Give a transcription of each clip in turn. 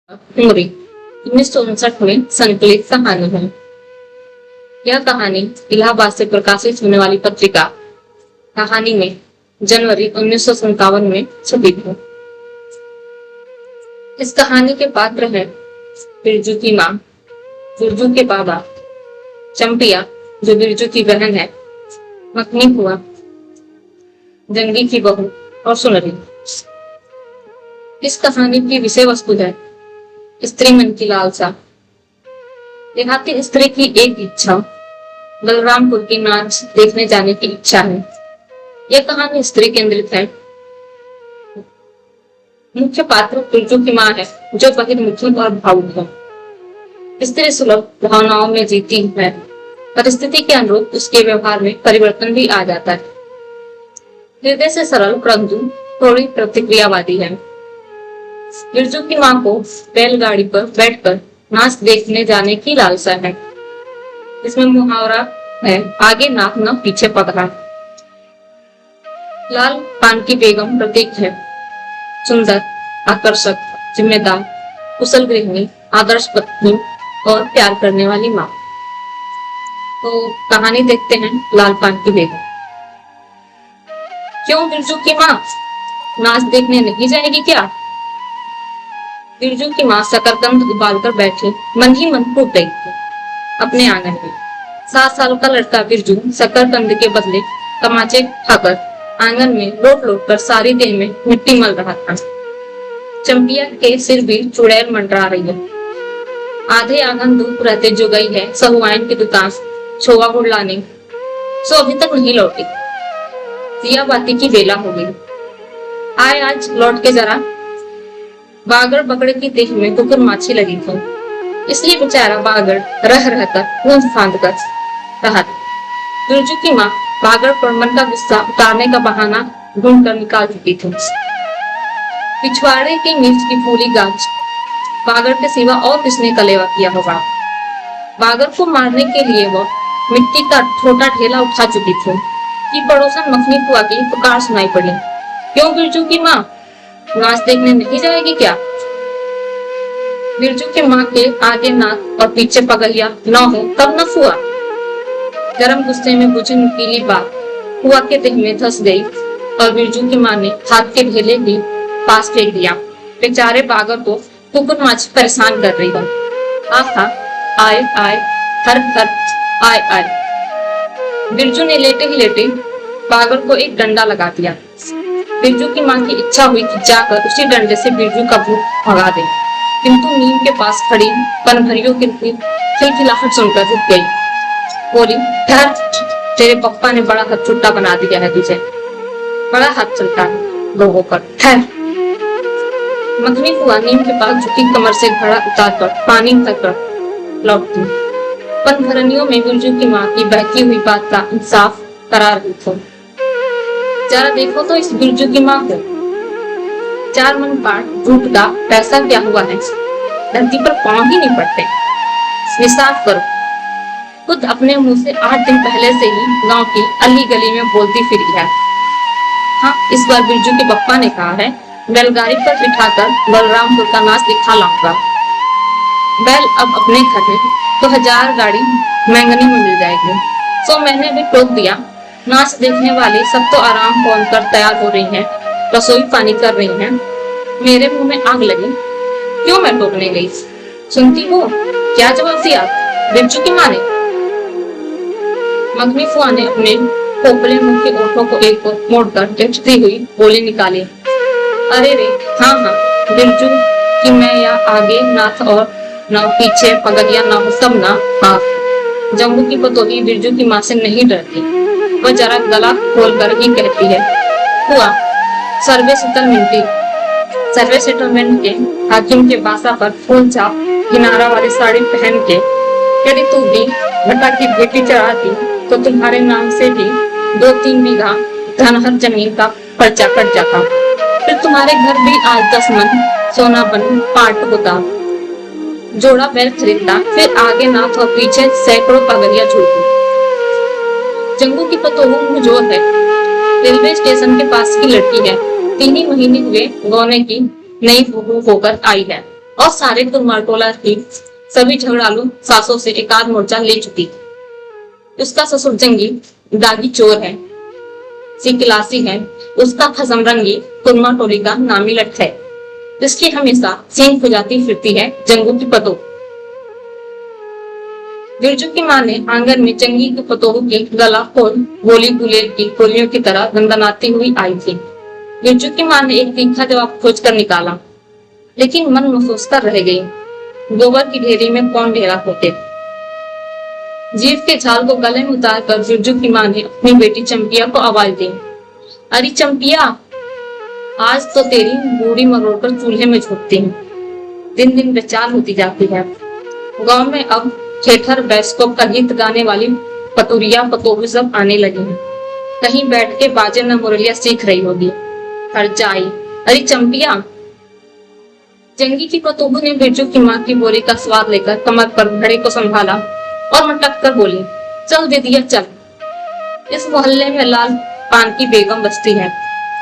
उमरी 1959 में संकलित कहानी है। यह कहानी इलाहाबाद से प्रकाशित होने वाली पत्रिका कहानी में जनवरी 1957 में छपी थी। इस कहानी के पात्र हैं बिरजू की माँ, बिरजू के बाबा, चंपिया जो बिरजू की बहन है, मखनी फुआ, जंगी की बहू और सुनरी। इस कहानी की विषय वस्तु है स्त्री मन की लालसा। देहाती स्त्री की एक इच्छा बलरामपुर की नाच देखने जाने की इच्छा है। यह कहानी स्त्री केंद्रित है। मुख्य पात्र बिरजू की माँ है जो बहिर्मुखी और भावुक है। स्त्री सुलभ भावनाओं में जीती है। परिस्थिति के अनुरूप उसके व्यवहार में परिवर्तन भी आ जाता है। हृदय से सरल परंतु थोड़ी प्रतिक्रियावादी है। बिरजू की माँ को बैलगाड़ी पर बैठकर नाच देखने जाने की लालसा है। इसमें मुहावरा है, आगे नाक न पीछे पगहा। लाल पान की बेगम प्रतीक है, सुंदर, आकर्षक, जिम्मेदार, कुशल गृहिणी, आदर्श पत्नी और प्यार करने वाली माँ। तो कहानी देखते हैं लाल पान की बेगम। क्यों बिरजू की माँ नाच देखने नहीं जाएगी क्या? बिरजू की माँ शकरकंद उबालकर बैठी मन ही मन फूट रही थी अपने आंगन में। 7 साल का लड़का बिरजू शकरकंद के बदले तमाचे खाकर आंगन में लोट लोट कर सारी देह में मिट्टी मल रहा था। चंपिया के सिर भी चुड़ैल मंडरा रही है। आधे आंगन धूप रहते जो गई है सहुआइन की दुकान छोवा गुड़ लाने, सो अभी तक नहीं लौटी। दिया बाती की बेला हो गई। आए आज लौट के जरा। बागड़ बकड़े की देह में कुकुर माछी लगी थी, इसलिए बेचारा बागड़ रह रहकर गूंज फांद कर रहा। बिरजू की माँ बागड़ पर मन का गुस्सा उतारने का बहाना ढूंढ कर निकाल चुकी थी। पिछवाड़े की मिर्च की फूली गाछ बागड़ के सिवा और किसने कलेवा किया होगा। बागड़ को मारने के लिए वह मिट्टी का छोटा ढेला उठा चुकी थी कि पड़ोसन मखनी फुआ की पुकार सुनाई पड़ी। क्यों बिरजू की माँ नाच देखने नहीं जाएगी क्या? बिरजू की माँ के आगे नाक और पीछे पगहिया न हो तब न फुआ। गरम गुस्से में बुझी नुकीली बात फुआ के देह में धंस गई और बिरजू की माँ ने हाथ के ढेले भी पास फेंक दिया। बेचारे बागर को कुकुर माछी परेशान कर रही हो। आहा, आए आए, हर हर, आए आए। बिरजू ने लेटे ही लेटे बागर को एक डंडा लगा दिया। बिरजू की माँ की इच्छा हुई कि जाकर उसी डंडे से बिरजू का भूत भगा दे, किंतु नीम के पास खड़ी पनभरियों की खिलखिलाहट सुनकर रुक गई। बोली, ठहर, तेरे पप्पा ने बड़ा हाथ छुट्टा बना दिया है तुझे। बड़ा हाथ चलता है लोगों पर, ठहर। मखनी फुआ नीम के पास झुकी कमर से घड़ा उतारकर पानी तक लौटती। पनभरनियों में बिरजू की माँ की बहकी हुई बात का इंसाफ करा रही थी। जरा देखो तो इस बिरजू की माँ को। 4 मन पाठ झूठ का पैसा क्या हुआ है, धरती पर पांव ही नहीं पड़ते। निसाफ करो। खुद अपने मुंह से 8 दिन पहले से ही गांव की अली गली में बोलती फिरी है। हाँ, इस बार बिरजू के पप्पा ने कहा है बैलगाड़ी पर बिठाकर बलरामपुर का नाच दिखा लाऊंगा। बैल अब अपने घर में तो 1000 गाड़ी मैंगनी में मिल जाएगी। तो मैंने भी टोक दिया। नाच देखने वाले सब तो आराम पहुंच कर तैयार हो रही हैं, रसोई पानी कर रही हैं। मेरे मुंह में आग लगी, क्यों मैं टोकने गई? सुनती हो क्या जवाब दिया बिरजू की माँ ने? मखनी फुआ ने अपने खोखले मुंह के ओठों को एक ओर मोड़कर टिचती हुई बोली निकाली। अरे रे, हाँ हाँ, बिरजू कि मैं या आगे नाथ और न पीछे पगड़िया न हो सब ना हाथ। जंगू की पतोही बिरजू की माँ से नहीं डरती। वह जरा गला खोलकर ही कहती है, हुआ सर्वे सेटलमेंट के हाकिम के बासा पर फूल छाप किनारा वाली साड़ी पहन के यदि तू भी भट्टा की बेटी चढ़ाती तो तुम्हारे नाम से भी 2-3 बीघा धनहर जमीन का पर्चा कट जाता। फिर तुम्हारे घर भी आज 10 मन सोना बन पाट होता। जोड़ा बैल खरीदता, फिर आगे नाथ और पीछे सैकड़ों पगड़िया झूलती। जंगू की पतोहू मुंहजोर है, रेलवे स्टेशन के पास की लड़की है। 3 ही महीने हुए गौने की नई बहू होकर आई है। और सारे कुमारटोला की सभी झगड़ालू सासों से एकाध मोर्चा ले चुकी। उसका ससुर जंगी दागी चोर है, सिकलासी है, उसका खसमरंगी कुरमा टोली का नामी लट है, जिसकी हमेशा सींग खुजाती फिरती है जंगू की पतोह। बिरजू की माँ ने आंगन में जंगी की पतोह की गला खोल गोली गुलेल की गोलियों की तरह गनगनाती हुई आई थी। बिरजू की माँ ने एक तीखा जवाब खोज कर निकाला, लेकिन मन में सोचकर रह गई, गोबर की ढेरी में कौन ढेरा होते। जीभ के छाल को गले में उतार कर बिरजू की माँ ने अपनी बेटी चंपिया को आवाज दी, अरे चंपिया, आज तो तेरी बूढ़ी मरोड़कर चूल्हे में झोंकती हूँ। दिन दिन बेचार होती जाती है। गांव में अब थिएटर बैस्कोप का गीत गाने वाली पतुरिया पतोह सब आने लगी हैं। कहीं बैठ के बाजे न मुरलिया सीख रही होगी। हरजाई, अरे चंपिया। जंगी की पतोह ने बिरजू की माँ की बोली का स्वाद लेकर कमर पर घड़े को संभाला और मटक कर बोली, चल दे दिया चल। इस मोहल्ले में लाल पान की बेगम बसती है,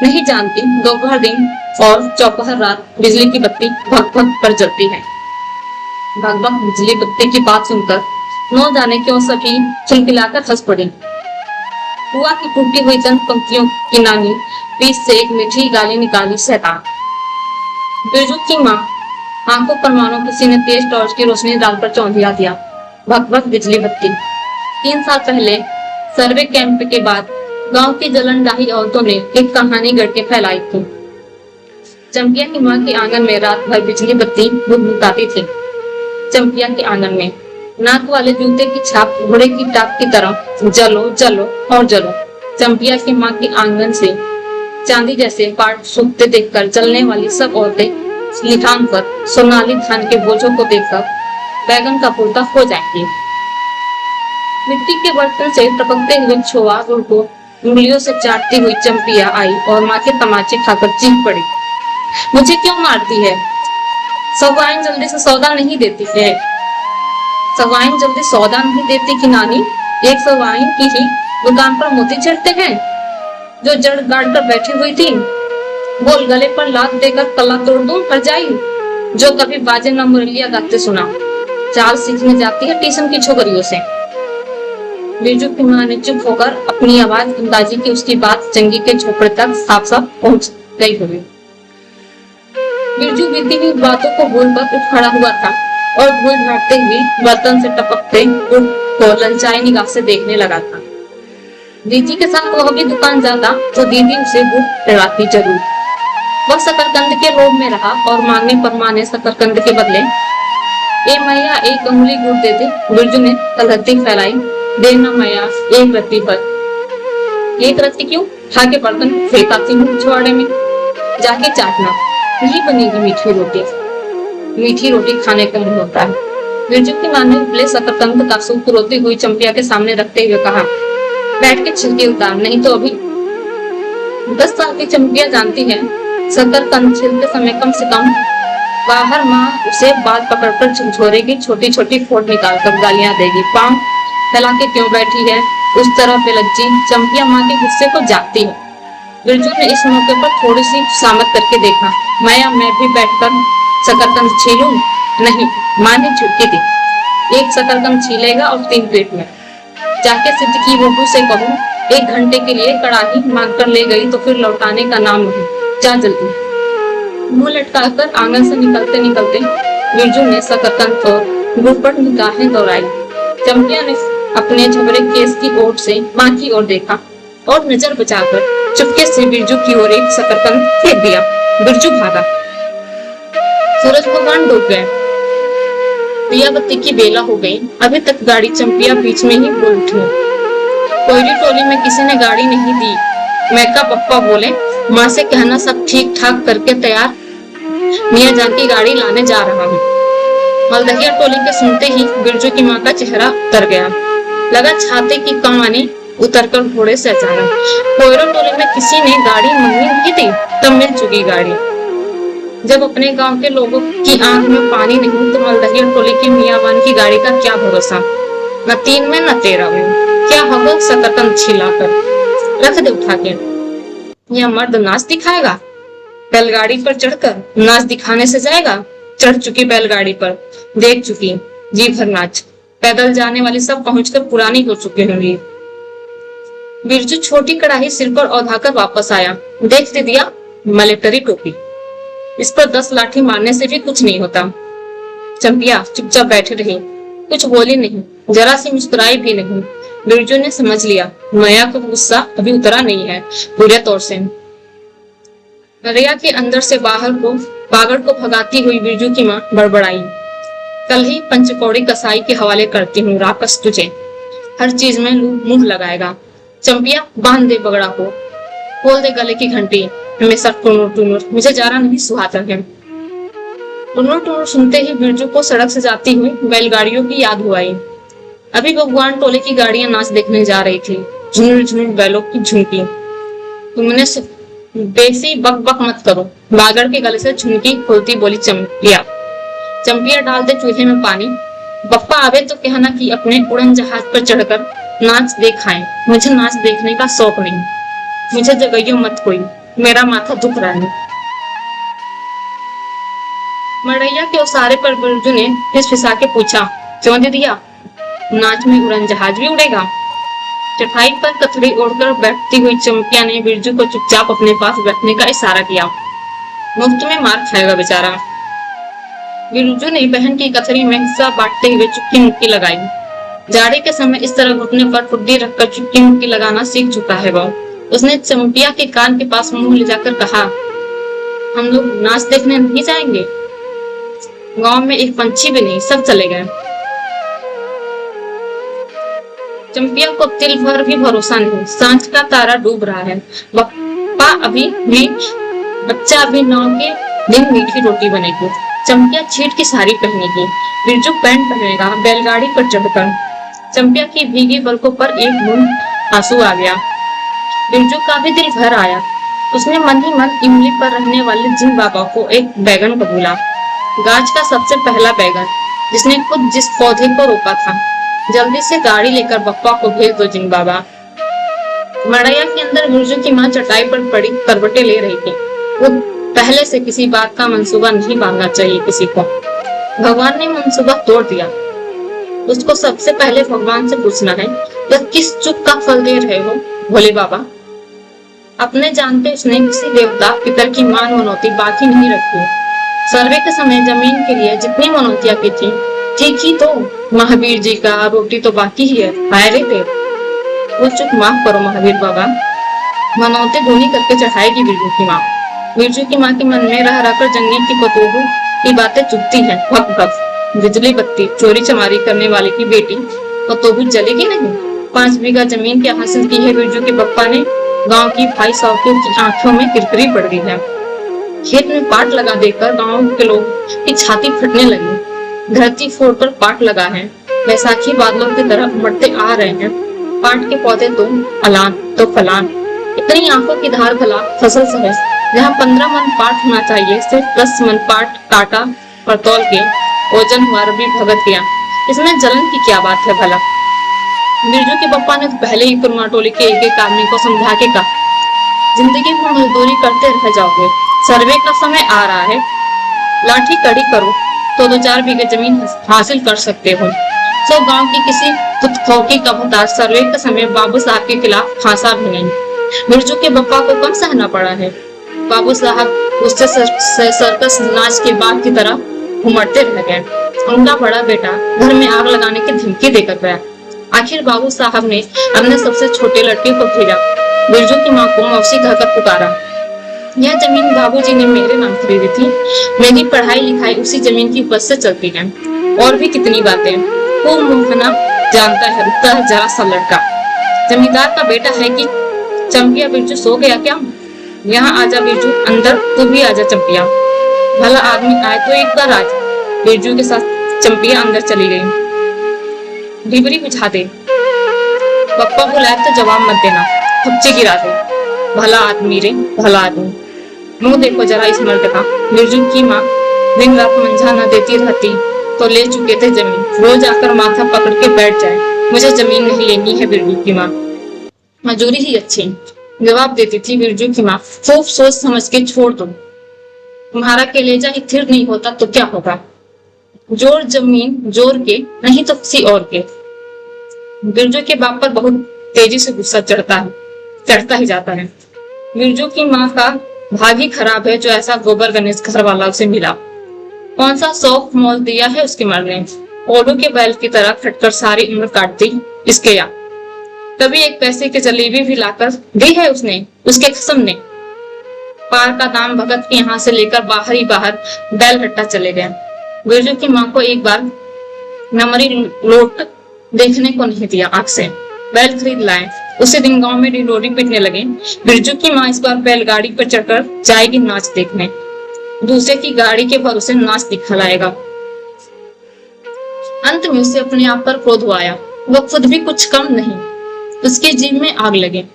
नहीं जानती दोपहर दिन और चौपहर रात बिजली की बत्ती भग भग कर जलती है। भग भग बिजली बत्ती की बात सुनकर न जाने क्यों सभी खिलखिलाकर हंस पड़े। हुआ की टूटी हुई चंद पंक्तियों की नानी बीच से एक मीठी गाली निकाली, शैतान। बिरजू की माँ आंखों पर मानो किसी ने तेज टॉर्च की रोशनी डालकर चौंधिया दिया। भग भग बिजली बत्ती। 3 साल पहले सर्वे कैंप के बाद गांव की जलनदाही औरतों ने एक कहानी गढ़ के फैलाई थी। चंपिया की माँ के आंगन में रात भर बिजली बत्ती भुकभुकाती थी। चंपिया के आंगन में नाक वाले जूते की छाप घोड़े की टाप की तरह जलो जलो और जलो। चंपिया की माँ के आंगन से चांदी जैसे पाट सूखते देखकर चलने वाली सब औरतें लिठान पर सोनाली धान के बोझों को देखकर बैगन का पुर्ता हो जाएंगी। मिट्टी के बर्तन से टपकते हुए छोआ गुड़ को उंगलियों से चाटती हुई चंपिया आई और माँ के तमाचे खाकर चीख पड़ी, मुझे क्यों मारती है? सवाइन जल्दी से सौदा नहीं देती है। सवाइन जल्दी सौदा नहीं देती कि नानी, एक सवाइन की ही दुकान पर मोती चढ़ते हैं जो जड़ गाड़ कर बैठी हुई थी। बोल, गले पर लात देकर कला तोड़ दूं कर जाई, जो कभी बाजे न मुरलिया गाते सुना। चाल सीखने जाती है ट्यूशन की छोकरियों से। बिरजू की माँ ने चुप होकर अपनी आवाज अंदाजी की उसकी बात जंगी के झोपड़े तक साफ साफ पहुंच गई हुई। बिरजू बीती हुई बातों को भूलकर उठ खड़ा हुआ था और भूल भाटते हुए बर्तन से टपकते गुड़ को ललचाई निगाह से देखने लगा था। दीदी के साथ वह भी दुकान जाता तो दीदी उसे गुड़ पिलाती जरूर। वह शकरकंद के लोभ में रहा और मांगने पर माँ ने शकरकंद के बदले ए मैया 1 अंगुली गुड़ दे दे। बिरजू ने तलहटी फैलाई, देना मैया 1 रत्ती पर। 1 रत्ती क्यों? खा के बर्तन फेंक आती हूँ छुआड़े में, जाके चाटना, यही बनेगी मीठी रोटी। मीठी रोटी खाने का मन होता है। बिरजू की माँ ने उबले शकरकंद का सूप रोती हुई चंपिया के सामने रखते हुए कहा, बैठ के छिलके उतार, नहीं तो अभी। 10 साल की चंपिया जानती है शकरकंद छिलते समय कम से कम बाहर माँ उसे बाल पकड़कर झकझोरेगी, छोटी छोटी फोड़ निकालकर गालियां देगी। पांव फैला के क्यों बैठी है? उस तरह बेलज्जी चंपिया माँ के गुस्से को जागती है। बिरजू ने इस मौके पर थोड़ी सी शामत करके देखा, मैं भी बैठकर शकरकंद छीलूं? नहीं, माँ ने झुटकी दी। 1 शकरकंद छीलेगा और 3 पेट में। जाके सिद्ध की बहू से कहूँ 1 घंटे के लिए कड़ाही मांग कर ले गई तो फिर लौटाने का नाम नहीं, जा जल्दी। मुंह लटकाकर आंगन से निकलते निकलते बिरजू ने शकरकंद और गुड़ पर निगाहें दौड़ाई। चंपिया ने अपने झबरे केस की ओर से माँ की ओर देखा और नजर बचाकर चुपके से बिरजू की ओर 1 शकरकंद फेंक दिया। बिरजू भागा। सूरज भगवान डूब गए। दिया बत्ती की बेला हो गई। अभी तक गाड़ी चंपिया बीच में ही बोल उठी। कोयरी टोली में किसी ने गाड़ी नहीं दी। मैं का पप्पा बोले, माँ से कहना सब ठीक ठाक करके तैयार मियाँ जान की गाड़ी लाने जा रहा हूँ। मलदहिया टोली के सुनते ही बिरजू की माँ का चेहरा उतर गया। लगा छाते की कमानी उतरकर घोड़े से अचानक। कोयरा टोली में किसी ने गाड़ी मंगी नहीं थी, तब मिल चुकी गाड़ी। जब अपने गांव के लोगों की आंख में पानी नहीं तो मलदहिया टोली की मियाँवान की गाड़ी का क्या भरोसा। न 3 में न 13 में। क्या होगा शकरकंद छिलाकर रख दे उठा के। यह मर्द नाच दिखाएगा? बैलगाड़ी पर चढ़कर नाच दिखाने से जाएगा? चढ़ चुकी बैलगाड़ी पर, देख चुकी जी भर नाच। पैदल जाने वाले सब पहुंचकर पुरानी हो चुके होंगे। बिरजू छोटी कढ़ाई सिर पर औंधाकर वापस आया। देख दिया मिलिट्री टोपी, इस पर 10 लाठी मारने से भी कुछ नहीं होता। चंपिया चुपचाप बैठे रही, कुछ बोली नहीं, जरा सी मुस्कुराई भी नहीं। बिरजू ने समझ लिया माया का गुस्सा अभी उतरा नहीं है पूरे तौर से। रिया के अंदर से बाहर को पागड़ को भगाती हुई बिरजू की माँ बड़बड़ाई, कल ही पंचकौड़ी कसाई के हवाले करती हूँ राकस तुझे, हर चीज में मुंह लगाएगा। चंपिया बांध दे बगड़ा को, खोल दे गले की घंटी, हमेशा टुनुर टुनुर, मुझे जरा नहीं सुहाता है। टुनुर टुनुर सुनते ही बिरजू को सड़क से जाती हुई बैलगाड़ियों की याद हुआ। अभी भगवान टोले की गाड़ियां नाच देखने जा रही थी, झुनुर झुनुर बैलों की झुमकी। तुमने बेसी बक बक मत करो, बागड़ के गले से झुमकी खोलती बोली चंपिया। चंपिया डाल दे चूल्हे में पानी, बप्पा आवे तो कहना कि अपने उड़न जहाज पर चढ़कर नाच देखाएं, मुझे नाच देखने का शौक नहीं, मुझे जगइयो मत कोई, मेरा माथा दुख रहा है। मड़ैया के उसारे पर बिरजू ने फिसफिसा के पूछा, क्यों दे दिया, नाच में उड़न जहाज भी उड़ेगा? चटाई पर कथड़ी ओढ़कर बैठती हुई चंपिया ने बिरजू को चुपचाप अपने पास बैठने का इशारा किया। मुफ्त में मार खाएगा बेचारा। बिरजू ने बहन की कथड़ी में हिस्सा बांटते हुए चुटकी मुक्की लगाई। जाड़े के समय इस तरह घुटने पर फुड्डी रखकर चुटकी मुक्की लगाना सीख चुका है वो। उसने चंपिया के कान के पास मुंह ले जाकर कहा, हम लोग नाच देखने नहीं जाएंगे? गांव में एक पंछी भी नहीं, सब चले गए। चंपिया को तिल भर भी भरोसा नहीं, सांझ का तारा डूब रहा है, बप्पा बच्चा अभी 9 के दिन मीठी रोटी बनेगी। चंपिया छीट की साड़ी पहनेगी, बिरजू पैंट पहनेगा बैलगाड़ी पर चढ़कर। चंपिया की भीगी पलकों पर एक बूंद आंसू आ गया। बिरजू का भी दिल भर आया। उसने मन ही मन इमली पर रहने वाले जिन बाबा को एक बैगन कबूला, गाछ का सबसे पहला बैगन, जिसने खुद जिस पौधे को रोपा था। जल्दी से गाड़ी लेकर बप्पा को भेज दो जिन बाबा। मड़ैया के अंदर बिरजू की माँ चटाई पर पड़ी करवटें ले रही थी। वो पहले से किसी बात का मंसूबा नहीं बांधना चाहिए किसी को। भगवान ने मंसूबा तोड़ दिया। उसको सबसे पहले भगवान से पूछना है, यह किस चुप का फल दे रहे हो भोले बाबा? अपने जानते उसने किसी देवता पितर की मान मनौती बाकी नहीं रखी। सर्वे के समय जमीन के लिए जितनी मनौतियां की थी, ठीक ही तो महावीर जी का रोटी तो बाकी ही है। हाय रे देव, वो चुप माफ करो महावीर बाबा। मनौती धोनी करके चढ़ाएगी बिरजू की माँ। बिरजू की माँ के मन में रह रहकर जंगल की पतोहू की बातें चुभती हैं। भक भक बिजली बत्ती चोरी चमारी करने वाले की बेटी पतोहू जलेगी नहीं। 5 बीघा जमीन क्या हासिल की है बिरजू के पप्पा ने? गांव की भाई साहब की आंखों में किरकिरी पड़ गई है। खेत में पाट लगा देकर गांव के लोग की छाती फटने लगी। धरती फोड़ पर पाट लगा है, बैसाखी बादलों की तरह उमड़ते आ रहे हैं। पाट के पौधे तो अलान तो फलान, इतनी आंखों की धार भला फसल सहस। जहाँ 15 मन पाट होना चाहिए, सिर्फ 10 मन पाट काटा और तौल के ओजन हुआ रबी भगत गया। इसमें जलन की क्या बात है भला? बिरजू के पप्पा ने तो पहले ही कुरमा टोली के एक आदमी को समझा के कहा, जिंदगी भर मजदूरी करते रह जाओगे, सर्वे का समय आ रहा है, लाठी कड़ी करो तो 2-4 बीघे जमीन हासिल कर सकते हो। तो गांव की किसी तुतखौकी का भतार सर्वे के समय बाबू साहब के खिलाफ फांसा भी नहीं। बिरजू के पप्पा को कम सहना पड़ा है। बाबू साहब उससे सर्कस नाच के बाग की तरह उमड़ते रह गए। उनका बड़ा बेटा घर में आग लगाने की धमकी देकर गया। आखिर बाबू साहब ने अपने सबसे छोटे लड़के को भेजा। बिरजू की माँ को मौसी कहकर पुकारा। यह जमीन बाबूजी ने मेरे नाम खरीदी थी। मेरी पढ़ाई लिखाई उसी जमीन की उपज से चलती है। और भी कितनी बातें। खूब मोहना जानता है रुकता है जरा सा लड़का। जमींदार का बेटा है कि? चंपिया बिरजू सो गया क्या? यहाँ आजा बिरजू, अंदर तू भी आजा चंपिया। भला आदमी आए तो एक बार आज। बिरजू के साथ चंपिया अंदर चली गई। ढिबरी बुझा दे, पप्पा बुलाए तो जवाब मत देना, थप्पचे गिरा दे। भला आदमी रे, भला आदमी। मुंह देखो जरा इस मर्द का। बिरजू की माँ दिन रात मंझा न देती रहती तो ले चुके थे जमीन। रोज आकर माथा पकड़ के बैठ जाए, मुझे जमीन नहीं लेनी है बिरजू की माँ, मजूरी ही अच्छी, जवाब देती थी बिरजू की माँ। खूब सोच समझ के छोड़ दो। तुम्हारा कलेजा स्थिर नहीं होता तो क्या होगा? जोर जमीन जोर के, नहीं तो किसी और के। बिरजू के बाप पर बहुत तेजी से गुस्सा चढ़ता ही जाता है। बिरजू की माँ का भाग ही खराब है जो ऐसा गोबर गणेश घर वाला उसे मिला। कौन सा शौक मोल दिया है उसकी मर ने। ओलू के बैल की तरह खटकर सारी उम्र काट दी इसके या। कभी एक पैसे की जलेबी भी लाकर दी है उसने, उसके कसम ने। पार का दाम भगत के यहाँ से लेकर बाहर ही बाहर बैल रट्टा चले गए। बिरजू की माँ को एक बार नमरी लोट देखने को नहीं दिया आंख से। बैल खरीद लाए। उसी दिन गांव में डिडोरी पीटने लगे। बिरजू की माँ इस बार बैलगाड़ी पर चढ़कर जाएगी नाच देखने। दूसरे की गाड़ी के भरोसे नाच दिखलाएगा। अंत में उसे अपने आप पर क्रोध आया। वह खुद भी कुछ कम नहीं, उसकी जीभ में आग लगे।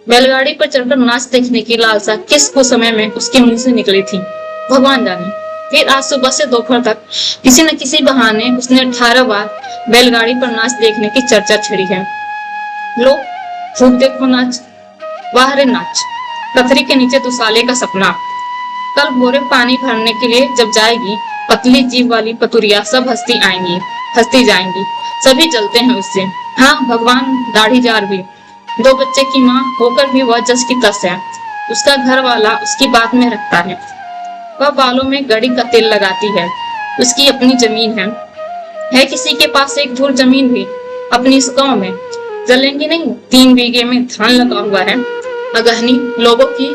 बैलगाड़ी पर चढ़कर नाच देखने की लालसा किस को समय में उसके मुंह से निकली थी भगवान जाने। फिर आज सुबह से दोपहर तक किसी न किसी बहाने उसने 18 बार बैलगाड़ी पर नाच देखने की चर्चा छेड़ी है। लो खूब देखो नाच, बाहर नाच, पथरी के नीचे दुसाले का सपना। कल भोरे पानी भरने के लिए जब जाएगी, पतली जीभ वाली पतुरिया सब हंसती जाएंगी। सभी जलते हैं उससे। हाँ भगवान दाढ़ी जार भी, 2 बच्चे की माँ होकर भी वह जस की तस है। उसका घर वाला उसकी बात में रखता है। वह बालों में गड़ी का तेल लगाती है। उसकी अपनी जमीन है किसी के पास एक धूर जमीन भी अपनी इस गांव में। जलेंगी नहीं, 3 बीघे में धान लगा हुआ है। अगहनी लोगों की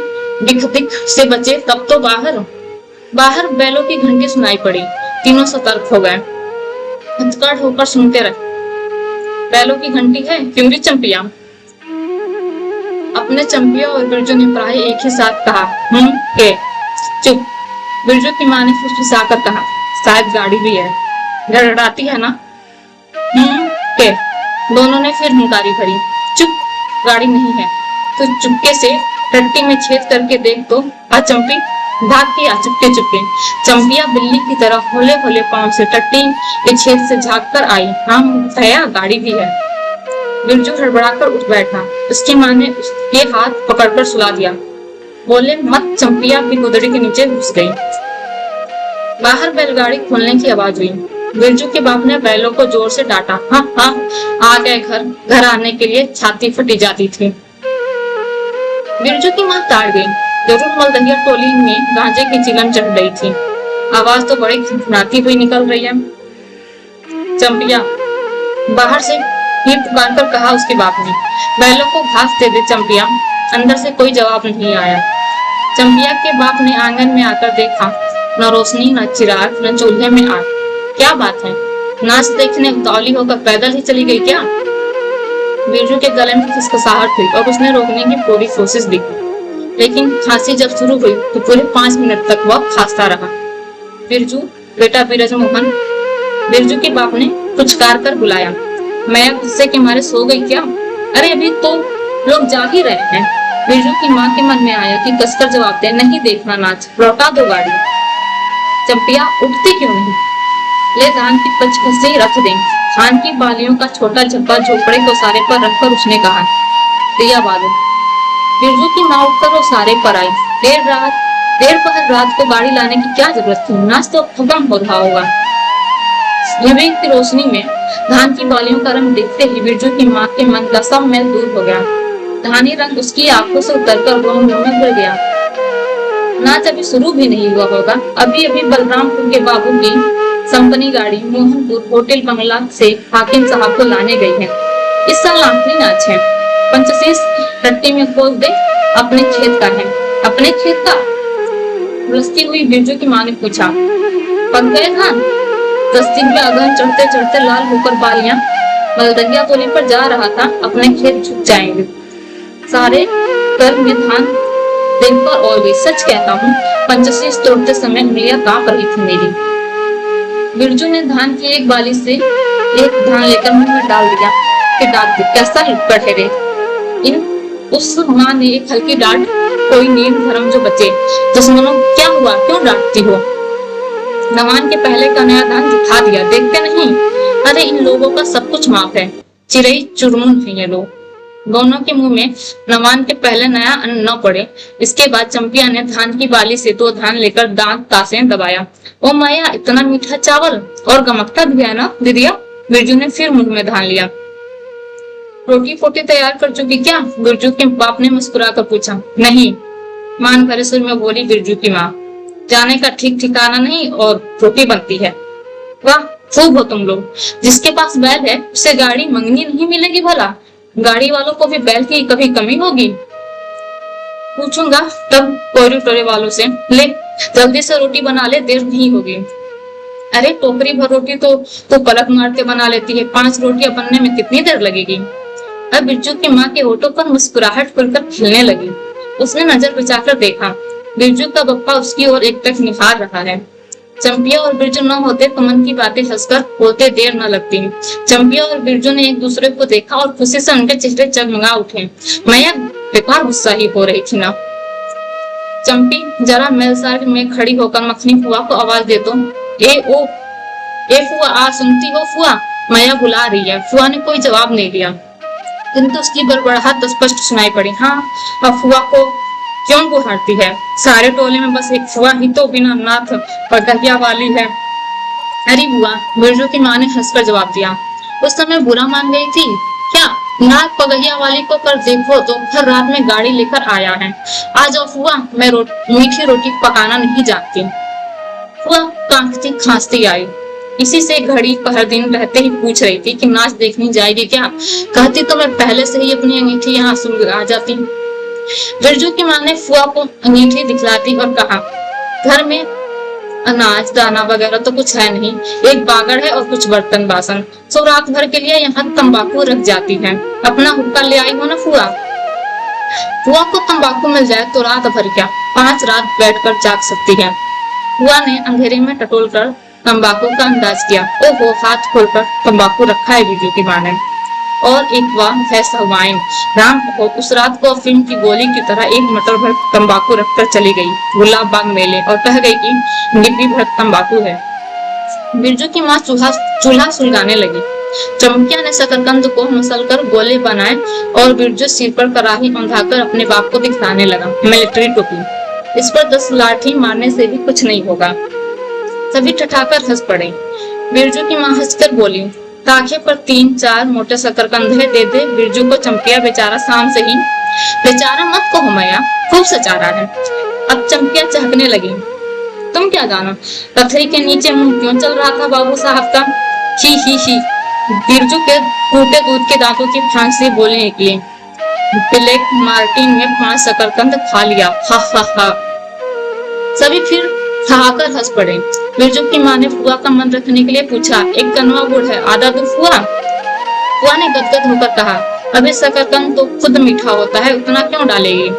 दिख से बचे तब तो बाहर बैलों की घंटी सुनाई पड़ी। तीनों सतर्क हो गए, हथकड़ होकर सुनते रहे। बैलों की घंटी है क्यों चंपिया? अपने चंपिया और बिरजू ने प्राय एक ही साथ कहा के। चुप। बिरजू की माँ ने फुसफुसाकर कहा, शायद गाड़ी भी है, गड़गड़ाती है ना? के। दोनों ने फिर हुंकारी भरी। चुप, गाड़ी नहीं है तो चुपके से टट्टी में छेद करके देख तो। आ चंपी, भाग के आ चुपके। चंपिया बिल्ली की तरह होले होले पांव से टट्टी के छेद से झाँक कर आई। हाँ भैया, गाड़ी भी है। बिरजू हड़बड़ाकर उठ बैठा। उसकी माँ ने उसके हाथ पकड़कर सुला दिया। बोले मत। चंपिया भी गुदड़ी के नीचे घुस गई। बाहर बैलगाड़ी खोलने की आवाज हुई। बिरजू के बाप ने बैलों को जोर से डांटा। हाँ आ गए। घर आने के लिए छाती फटी जाती थी। बिरजू की माँ ताड़ गई। जरूर मलदहिया टोली में गांजे की चिलम चढ़ गई थी। आवाज तो बड़ी खिनखिनाती हुई निकल रही है। चंपिया, बाहर से ही पुकार कर कहा उसके बाप ने। बैलों को घास दे दे चंपिया। अंदर से कोई जवाब नहीं आया। चंपिया के बाप ने आंगन में आकर देखा, न रोशनी, न चिराग, न चूल्हे में आग। क्या बात है, नाच देखने उतावली होकर पैदल ही चली गई क्या? बिरजू के गले में खिसखिसाहट हुई और उसने रोकने की पूरी कोशिश भी की, लेकिन खांसी जब शुरू हुई तो पूरे 5 मिनट तक वह खांसता रहा। बिरजू, बेटा बिरजमोहन। बिरजू के बाप ने पुचकार कर बुलाया। मैं गुस्से के मारे सो गई क्या? अरे अभी तो लोग जाग ही रहे हैं। बिरजू की माँ के मन में आया कि कसकर जवाब दे, नहीं देखना नाच, लौटा दो गाड़ी। चंपिया, उठती क्यों नहीं? ले धान की पचकसी रख दें। धान की बालियों का छोटा झब्बा झोपड़े को सारे पर रखकर उसने कहा, दिया बालो। बिरजू की माँ उठकर वो सारे पर आई। देर पहर रात को गाड़ी लाने की क्या जरूरत थी? नाच तो खत्म हो रहा होगा। विवेक की रोशनी में धान की बालियों का रंग देखते ही बिरजू की माँ के मन का सब मैल दूर हो गया। धानी रंग उसकी आंखों से उतरकर रोम में भर गया। नाच अभी शुरू भी नहीं हुआ होगा। अभी बलरामपुर के बाबू की संपनी गाड़ी मोहनपुर होटल बंगला से हाकिम साहब को लाने गई है। इस साल आखिरी नाच है। पंचशीष टट्टी में खोल दे। अपने खेत का है। अपने खेत का? उलझती हुई बिरजू की माँ ने पूछा। पक गए धान? 10 दिन में अगहन चढ़ते चढ़ते लाल होकर बालियां मलदहिया तोली पर जा रहा था। अपने खेत झुक जाएंगे। सारे कर में धान देखकर और भी सच कहता हूँ, पंचशीष तोड़ते समय उंगलियां कांप रही थी मेरी। बिरजू ने धान की एक बाली से एक धान लेकर मुंह में डाल दिया। फिर डांट दी, कैसा लुटपट है रे। उस माँ ने एक हल्की डांट, कोई नीम धर्म जो बचे। दुश्मनों, क्या हुआ, क्यों डांटती हो? नवान के पहले का नया धान दिखा दिया, देखते नहीं? अरे इन लोगों का सब कुछ माफ है। चिरई चुरमुन है ये लोग। दोनों के मुंह में नवान के पहले नया अन्न न पड़े। इसके बाद चंपिया ने धान की बाली से 2 धान लेकर दांत तासे दबाया। ओ माया, इतना मीठा चावल और गमकता भी है ना दीदिया? बिरजू ने फिर मुंह में धान लिया। रोटी फोटी तैयार कर चुकी क्या? बिरजू के बाप ने मुस्कुरा कर पूछा। नहीं, मान भरे सुर में बोली बिरजू की माँ। जाने का ठीक ठिकाना नहीं और रोटी बनती है। वाह, खूब हो तुम लोग। जिसके पास बैल है उसे गाड़ी मंगनी नहीं मिलेगी भला? गाड़ी वालों को भी बैल की कभी कमी होगी? पूछूंगा तब कोयरे टोरे वालों से। ले जल्दी से रोटी बना ले, देर नहीं होगी। अरे टोकरी भर रोटी तो पलक मार के बना लेती है, 5 रोटियां बनने में कितनी देर लगेगी? अब बिरजू की माँ के होठों पर मुस्कुराहट खुलकर खिलने लगी। उसने नजर बचाकर देखा, बिरजू का बप्पा उसकी ओर एकटक निहार रहा है। चंपिया और बिरजू न होते तो मन की बातें हंसकर होते देर न लगती। चंपिया और बिरजू ने एक दूसरे को देखा और खुशी से उनके चेहरे जगमगा उठे। मैया बेकार गुस्सा ही हो रही थी ना। चंपी, जरा मेलसार में खड़ी होकर मखनी फुआ को आवाज दे दो। ए फुआ, आ सुनती हो फुआ? मैया बुला रही है। फुआ ने कोई जवाब नहीं दिया, किंतु उसकी बड़बड़ाहट स्पष्ट सुनाई पड़ी। हाँ, अब फुआ को क्यों बुलाती है? सारे टोले में बस एक फुआ ही तो बिना नाथ पगहिया वाली है। अरे बुआ, बिरजू की माँ ने हंसकर जवाब दिया। उस समय बुरा मान गई थी क्या? नाथ पगहिया वाली को कर देखो तो हर रात में गाड़ी लेकर आया है। आ जाओ फुआ, मैं मीठी रोटी पकाना नहीं जानती। फुआ कांपती खांसती आई। इसी से घड़ी पहर दिन रहते ही पूछ रही थी कि नाच देखने जाएगी क्या? कहती तो मैं पहले से ही अपनी अंगीठी यहाँ सुलगा जाती। बिरजू की माँ ने फुआ को अंगीठी दिखलाती और कहा, घर में अनाज दाना वगैरह तो कुछ है नहीं, एक बागड़ है और कुछ बर्तन बासन, सो रात भर के लिए यहाँ तंबाकू रख जाती है। अपना हुक्का ले आई हो ना फुआ? फुआ को तंबाकू मिल जाए तो रात भर क्या 5 रात बैठकर जाग सकती है। फुआ ने अंधेरे में टटोल कर तंबाकू का अंदाज किया। ओहो, हाथ खोलकर तंबाकू रखा है बिरजू की माँ ने। और एक ऐसा वाइन, राम हो, उस रात को फिल्म की गोली की तरह एक मटर भर तंबाकू रखकर चली गई गुलाब बाग मेले और कह गई कि डिब्बी भर तंबाकू है। बिरजू की माँ चूल्हा सुलगाने लगी। चंपिया ने शकरकंद को मसलकर गोले बनाए और बिरजू सिर पर कड़ाही औंधाकर अपने बाप को दिखाने लगा। मिलिट्री टोपी, इस पर 10 लाठी मारने से भी कुछ नहीं होगा। सभी ठठाकर हंस पड़े। बिरजू की माँ हंसकर बोली, ताखे पर 3-4 मोटे शकरकंद दे दे बिरजू को। चंपिया बेचारा शाम से ही। बेचारा मत कहो मैया, खूब सचारा है। अब चंपिया चहकने लगी। तुम क्या जानो पथरी के नीचे मुंह क्यों चल रहा था बाबू साहब का? ही। बिरजू के टूटे दूध के दांतों की फांस से बोलने निकली। ब्लैक मार्टिन में 5 शकरकंद खा लिया। हा। सभी फिर ठहाकर हंस पड़े। बिरजू की माँ ने फुआ का मन रखने के लिए पूछा, एक कनवा गुड़ है, आधा दूं फुआ? फुआ ने गदगद होकर कहा, अभी शकरकंद तो खुद मीठा होता है, उतना क्यों डालेगी?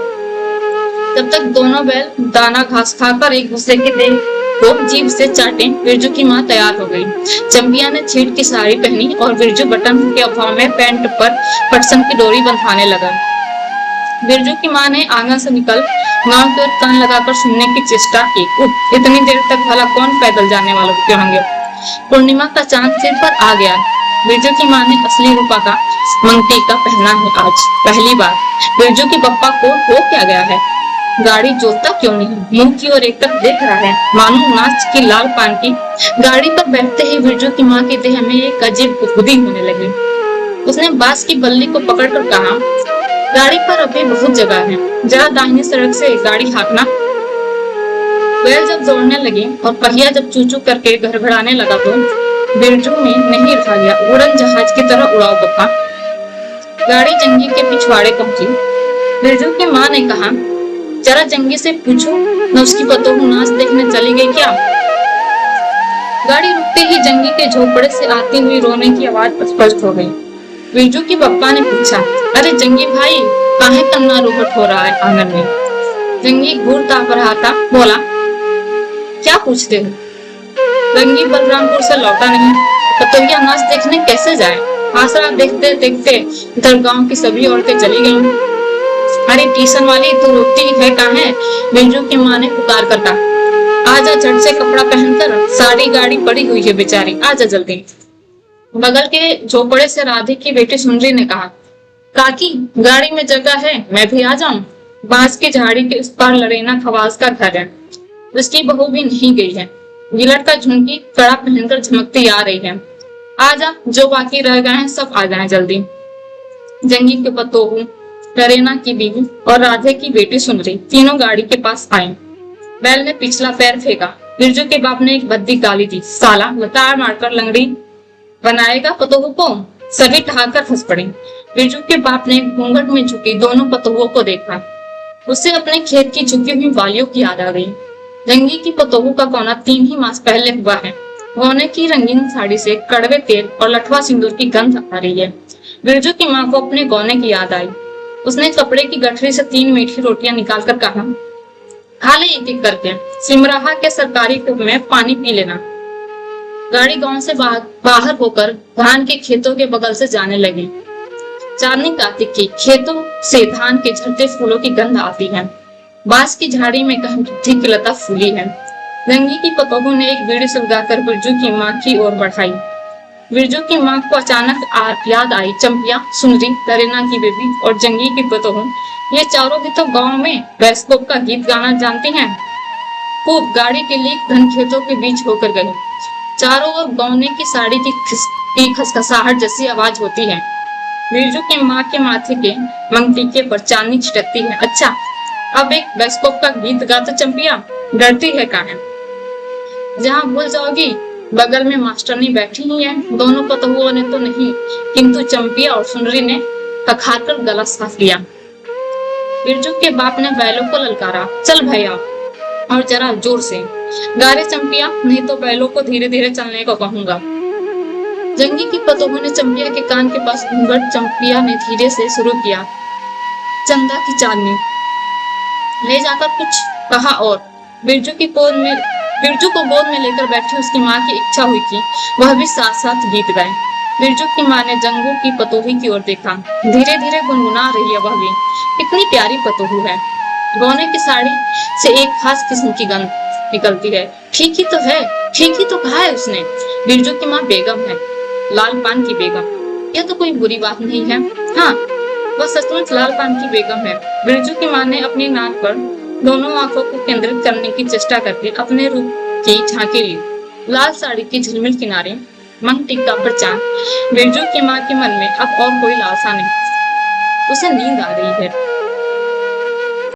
तब तक दोनों बैल दाना घास खाकर एक दूसरे के देह को जीभ से चाटे। बिरजू की माँ तैयार हो गई। चंपिया ने छीट की साड़ी पहनी और बिरजू बटन के अभाव में पैंट पर पटसन की डोरी बंधाने लगा। बिरजू की माँ ने आंगन से निकल गांव की ओर कान लगाकर सुनने की चेष्टा की। इतनी देर तक भला कौन पैदल जाने वालों के होंगे? पूर्णिमा का चांद सिर पर आ गया। बिरजू की माँ ने असली रूपा का मंगती का पहना है आज पहली बार। बिरजू की बप्पा को हो क्या गया है? गाड़ी जोतता क्यों नहीं? मुंह की ओर एक तरफ देख रहा है, मानो नाच की लाल पान की। गाड़ी पर बैठते ही बिरजू की माँ के देह में एक अजीब गुदगुदी होने लगी। उसने बांस की बल्ली को पकड़कर कहा, गाड़ी पर अभी बहुत जगह है, जरा दाहिनी सड़क से गाड़ी हाँकना। बैल जब दौड़ने लगे और पहिया जब चूचू करके घड़घड़ाने लगा तो बिरजू में नहीं रहा गया। उड़न जहाज की तरह उड़ाओ बप्पा। गाड़ी जंगी के पिछवाड़े पहुंची। बिरजू की माँ ने कहा, जरा जंगी से पूछो न उसकी बतौर नाच देखने चली गई क्या? गाड़ी रुकते ही जंगी के झोपड़े से आती हुई रोने की आवाज स्पष्ट हो गई। बिरजू की बप्पा ने पूछा, अरे जंगी भाई, काहे कन्ना रोहट हो रहा है आंगन में? जंगी घूर ताप रहा था, बोला, क्या पूछते हो? जंगी बलरामपुर से लौटा नहीं, पतोहिया नाच देखने कैसे जाए? आसरा देखते देखते इधर गांव की सभी औरतें चली गईं। अरे ट्यूशन वाली, तू रोती है काहे? बिरजू की माँ ने पुकार कर कहा, आजा झट से कपड़ा पहनकर, सारी गाड़ी पड़ी हुई है बेचारी, आजा जल्दी। बगल के झोपड़े से राधे की बेटी सुंदरी ने कहा, काकी, गाड़ी में जगह है, मैं भी आ जाऊं? बांस की झाड़ी के उस पार लरेना खवास का घर है। उसकी बहू भी नहीं गई है। गिलट का झुमकी कड़ा पहनकर झमकती आ रही है। आजा, जो बाकी रह गए हैं सब आ जाएं जल्दी। जंगी के पतोहू, लरेना की बीवी और राधे की बेटी सुंदरी तीनों गाड़ी के पास आए। बैल ने पिछला पैर फेंका। बिरजू के बाप ने एक बद्दी गाली दी। साला लताड़ मारकर लंगड़ी बनाएगा पतोहू को। सभी ठहाकर हंस पड़े। बिरजू के बाप ने घूंघट में झुकी दोनों पतोहुओं को देखा। उसे अपने खेत की झुकी हुई वालियों की याद आ गई। जंगी की पतोहू का कौना 3 ही मास पहले हुआ है। गौने की रंगीन साड़ी से कड़वे तेल और लठवा सिंदूर की गंध आ रही है। बिरजू की माँ को अपने गौने की याद आई। उसने कपड़े की गठरी से 3 मीठी रोटियां निकालकर कहा, खा ले एक एक करके। सिमराहा के सरकारी कुप में पानी पी लेना। गाड़ी गांव से बाहर होकर धान के खेतों के बगल से जाने लगी। चांदनी कार्तिक की खेतों से धान के झड़ते फूलों की गंध आती है। बांस की झाड़ी में कहीं वृद्धि की लता फूली है। जंगी की पतोहू ने एक बीड़ी सुलगाकर बिरजू की माँ की ओर बढ़ाई। बिरजू की माँ को अचानक याद आई चंपिया, सुंदरी, लरेना की बेबी और जंगी की पतोहू। ये चारों भी तो गांव में बैस्कोप का गीत गाना जानती हैं। खूब गाड़ी के लिए घन खेतों के बीच होकर गई। चारों ओर गौने की साड़ी की खसखसाहट जैसी आवाज होती है। बिरजू की माँ के माथे के मंगटीके पर चांदनी छिटकती है। अच्छा, अब एक बैस्कोप का गीत गा तो चंपिया, डरती है काहे? जहाँ भूल जाओगी, बगल में मास्टरनी बैठी ही है। दोनों पतोहुओं ने तो नहीं, किंतु चंपिया और सुंदरी ने खखार कर गला साफ लिया। बिरजू के बाप ने बैलों को ललकारा, चल भैया, और जरा जोर से गारे चंपिया, नहीं तो बैलों को धीरे धीरे चलने को कहूंगा। जंगी की पतोहू ने चंपिया के कान के पास घूंघट। चंपिया ने धीरे से शुरू किया, चंदा की चांदनी, ले जाकर कुछ कहा और बिरजू को गोद में लेकर बैठी उसकी माँ की इच्छा हुई कि वह भी साथ साथ गीत गाए। बिरजू की माँ ने जंगू की पतोही की ओर देखा। धीरे धीरे गुनगुना रही है वह भी। कितनी प्यारी पतोहू है। गौने की साड़ी से एक खास किस्म की गंध निकलती है। ठीक ही तो है, ठीक ही तो कहा है उसने। बिरजू की माँ बेगम है, लाल पान की बेगम। यह तो कोई बुरी बात नहीं है। हाँ, वह सचमुच लाल पान की बेगम है। बिरजू की माँ ने अपनी नाक पर दोनों आंखों को केंद्रित करने की चेष्टा करके अपने रूप की झांकी ली। लाल साड़ी के झिलमिल किनारे, मंग टिक्का पर चांद। बिरजू की माँ के मन में अब और कोई लालसा नहीं। उसे नींद आ रही है।